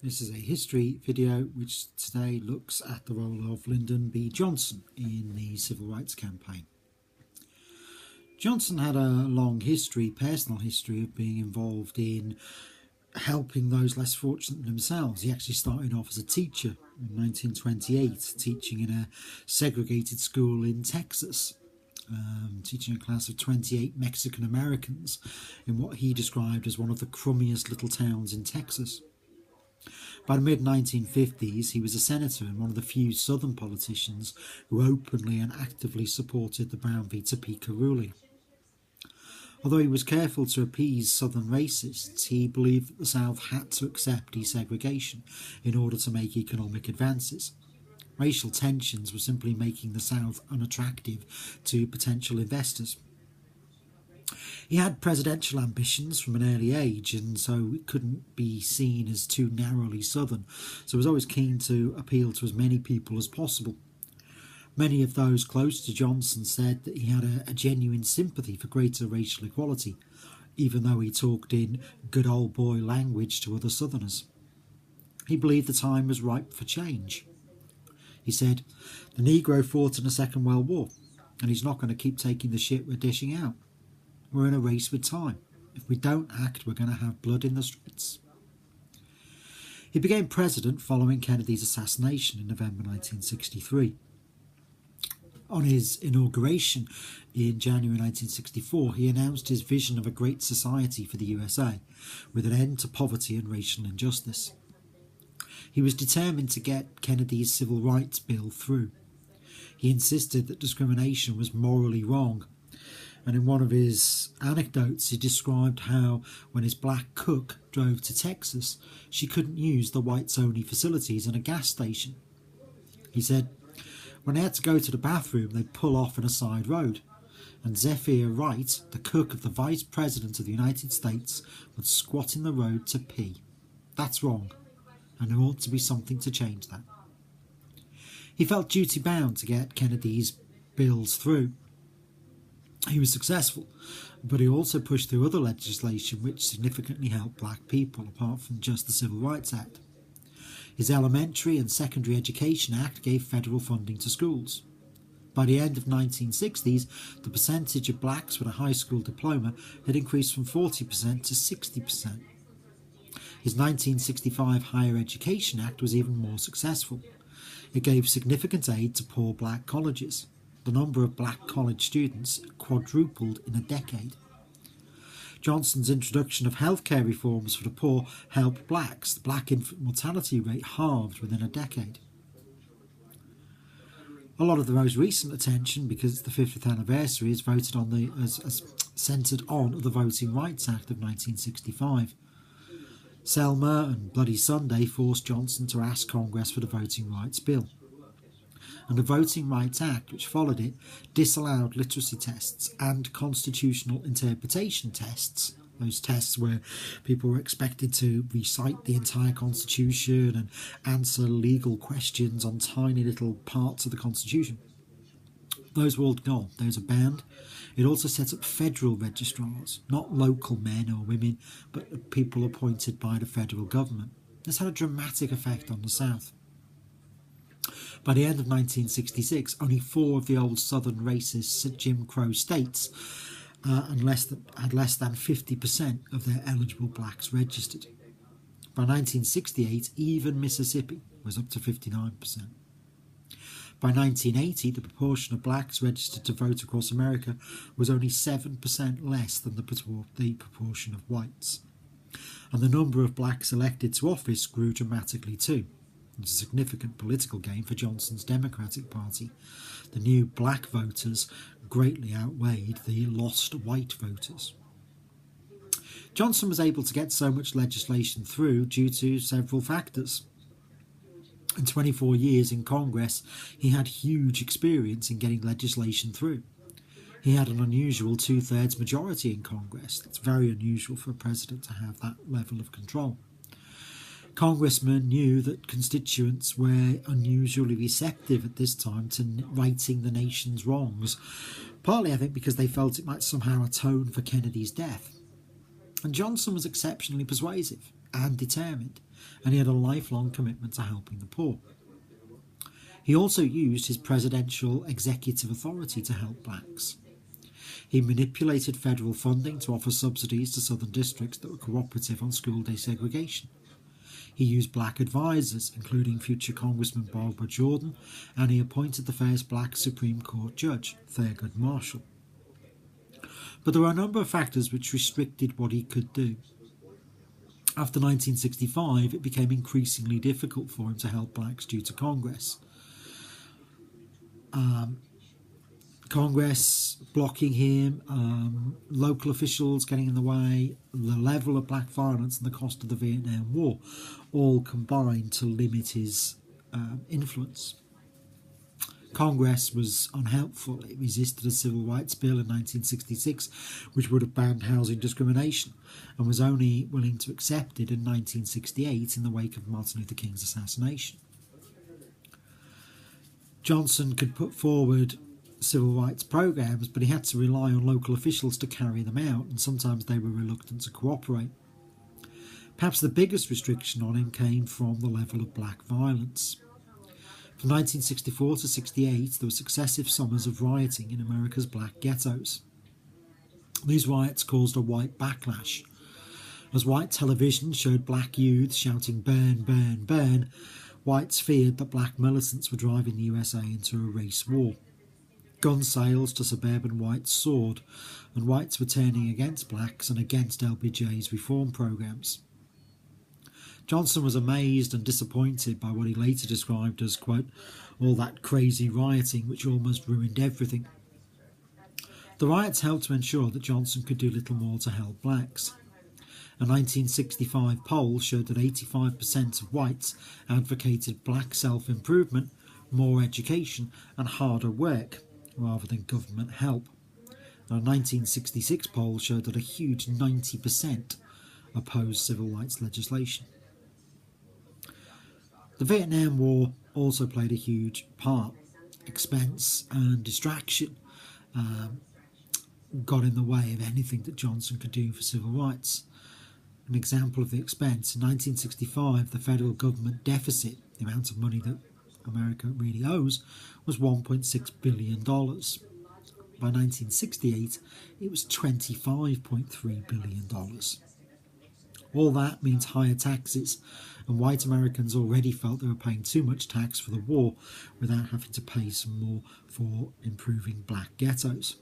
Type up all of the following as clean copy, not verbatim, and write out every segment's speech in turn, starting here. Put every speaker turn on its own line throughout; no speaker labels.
This is a history video which today looks at the role of Lyndon B Johnson in the civil rights campaign. Johnson had a long personal history of being involved in helping those less fortunate than themselves. He actually started off as a teacher in 1928, teaching in a segregated school in Texas, teaching a class of 28 Mexican Americans in what he described as one of the crummiest little towns in Texas. By the mid-1950s, he was a senator and one of the few Southern politicians who openly and actively supported the Brown v. Topeka ruling. Although he was careful to appease Southern racists, he believed that the South had to accept desegregation in order to make economic advances. Racial tensions were simply making the South unattractive to potential investors. He had presidential ambitions from an early age, and so it couldn't be seen as too narrowly Southern, so he was always keen to appeal to as many people as possible. Many of those close to Johnson said that he had a genuine sympathy for greater racial equality, even though he talked in good old boy language to other Southerners. He believed the time was ripe for change. He said, "The Negro fought in the Second World War, and he's not going to keep taking the shit we're dishing out. We're in a race with time. If we don't act, we're going to have blood in the streets." He became president following Kennedy's assassination in November 1963. On his inauguration in January 1964, he announced his vision of a great society for the USA, with an end to poverty and racial injustice. He was determined to get Kennedy's Civil Rights Bill through. He insisted that discrimination was morally wrong, and in one of his anecdotes he described how, when his black cook drove to Texas, she couldn't use the whites-only facilities in a gas station. He said, "When they had to go to the bathroom, they'd pull off in a side road, and Zephyr Wright, the cook of the Vice President of the United States, would squat in the road to pee. That's wrong, and there ought to be something to change that." He felt duty-bound to get Kennedy's bills through. He was successful, but he also pushed through other legislation which significantly helped black people, apart from just the Civil Rights Act. His Elementary and Secondary Education Act gave federal funding to schools. By the end of the 1960s, the percentage of blacks with a high school diploma had increased from 40% to 60%. His 1965 Higher Education Act was even more successful. It gave significant aid to poor black colleges. The number of black college students quadrupled in a decade. Johnson's introduction of healthcare reforms for the poor helped blacks. The black infant mortality rate halved within a decade. A lot of the most recent attention, because it's the 50th anniversary, is centred on the Voting Rights Act of 1965. Selma and Bloody Sunday forced Johnson to ask Congress for the Voting Rights Bill. And the Voting Rights Act, which followed it, disallowed literacy tests and constitutional interpretation tests, those tests where people were expected to recite the entire Constitution and answer legal questions on tiny little parts of the Constitution. Those were all gone. Those are banned. It also set up federal registrars, not local men or women, but people appointed by the federal government. This had a dramatic effect on the South. By the end of 1966, only 4 of the old Southern racist Jim Crow states had less than 50% of their eligible blacks registered. By 1968, even Mississippi was up to 59%. By 1980, the proportion of blacks registered to vote across America was only 7% less than the proportion of whites. And the number of blacks elected to office grew dramatically too. It was a significant political gain for Johnson's Democratic Party. The new black voters greatly outweighed the lost white voters. Johnson was able to get so much legislation through due to several factors. In 24 years in Congress, he had huge experience in getting legislation through. He had an unusual 2/3 majority in Congress. That's very unusual for a president to have that level of control. Congressmen knew that constituents were unusually receptive at this time to righting the nation's wrongs, partly I think because they felt it might somehow atone for Kennedy's death. And Johnson was exceptionally persuasive and determined. and he had a lifelong commitment to helping the poor. He also used his presidential executive authority to help blacks. He manipulated federal funding to offer subsidies to southern districts that were cooperative on school desegregation. He used black advisors, including future Congressman Barbara Jordan, and he appointed the first black Supreme Court judge, Thurgood Marshall. But there were a number of factors which restricted what he could do. After 1965, it became increasingly difficult for him to help blacks due to Congress. Congress blocking him, local officials getting in the way, the level of black violence and the cost of the Vietnam War all combined to limit his influence. Congress was unhelpful. It resisted a civil rights bill in 1966 which would have banned housing discrimination, and was only willing to accept it in 1968 in the wake of Martin Luther King's assassination. Johnson could put forward civil rights programs, but he had to rely on local officials to carry them out, and sometimes they were reluctant to cooperate. Perhaps the biggest restriction on him came from the level of black violence. From 1964 to 68, there were successive summers of rioting in America's black ghettos. These riots caused a white backlash. As white television showed black youths shouting "burn, burn, burn," whites feared that black militants were driving the USA into a race war. Gun sales to suburban whites soared, and whites were turning against blacks and against LBJ's reform programs. Johnson was amazed and disappointed by what he later described as, quote, all that crazy rioting which almost ruined everything. The riots helped to ensure that Johnson could do little more to help blacks. A 1965 poll showed that 85% of whites advocated black self-improvement, more education and harder work, rather than government help. A 1966 poll showed that a huge 90% opposed civil rights legislation. The Vietnam War also played a huge part. Expense and distraction got in the way of anything that Johnson could do for civil rights. An example of the expense, in 1965, the federal government deficit, the amount of money that America really owes, was $1.6 billion. By 1968, it was $25.3 billion. All that means higher taxes, and white Americans already felt they were paying too much tax for the war without having to pay some more for improving black ghettos.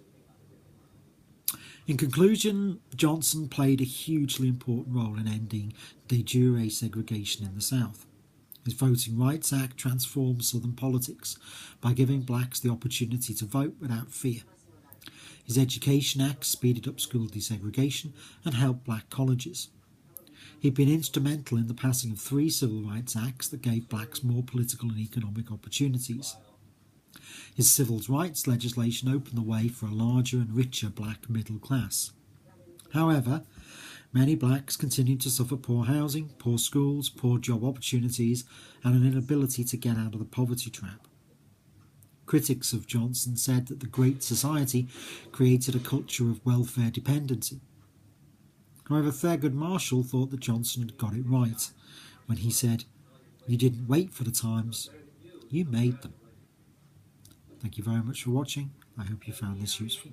In conclusion, Johnson played a hugely important role in ending de jure segregation in the South. His Voting Rights Act transformed Southern politics by giving blacks the opportunity to vote without fear. His Education Act speeded up school desegregation and helped black colleges. He'd been instrumental in the passing of 3 Civil Rights Acts that gave blacks more political and economic opportunities. His civil rights legislation opened the way for a larger and richer black middle class. However, many blacks continued to suffer poor housing, poor schools, poor job opportunities, and an inability to get out of the poverty trap. Critics of Johnson said that the Great Society created a culture of welfare dependency. However, Thurgood Marshall thought that Johnson had got it right when he said, "You didn't wait for the times, you made them." Thank you very much for watching. I hope you found this useful.